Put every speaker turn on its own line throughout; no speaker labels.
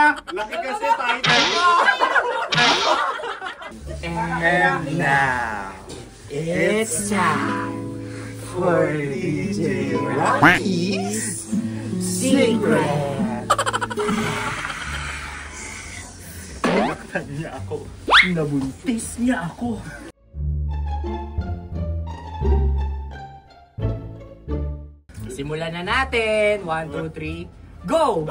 ha? Laki kasi tayo.
And now, it's time for DJ Rocky's Secret. Nakatan niya ako. Nabuntis niya ako. Simulan na natin. 1, 2, 3, go!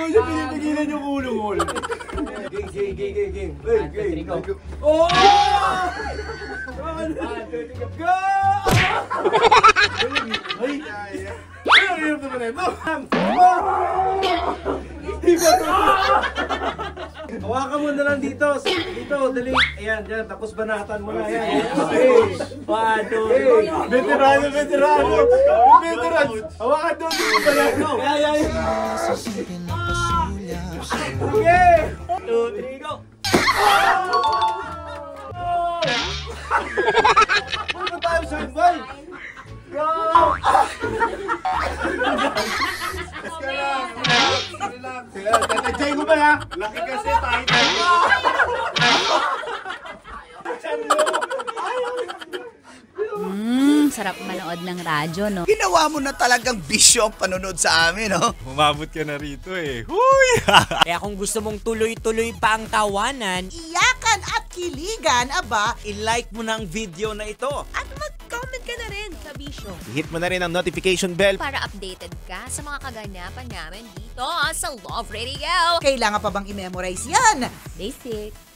Pinipigilan yung ulo mo. Game. Hey, go. Oh! Go! Ay! Ano hirap naman ito? Hawakan mo na lang dito. Dito, dali. Ayan, dyan. Tapos banatan mo na. Ayan. One, two, three. Veterano. Hawakan doon. Ayan. Okay. 2, 3, go. Ano tayo sa boy? Go! Relax. Tatagay ko ba ha? Laki kasi tayo.
Sarap manood ng radyo, no?
Ginawa mo na talagang bisyo ang panonood sa amin, no?
Umabot ka na rito eh. Huy!
Kaya kung gusto mong tuloy-tuloy pa ang tawanan,
iyakan at kiligan, aba,
i-like mo na ang video na ito.
At mag-comment ka na rin sa Bisyo
I-hit mo na rin ang notification bell.
para updated ka sa mga kaganapan namin dito sa Love Radio.
kailangan pa bang i-memorize yan?
Basic.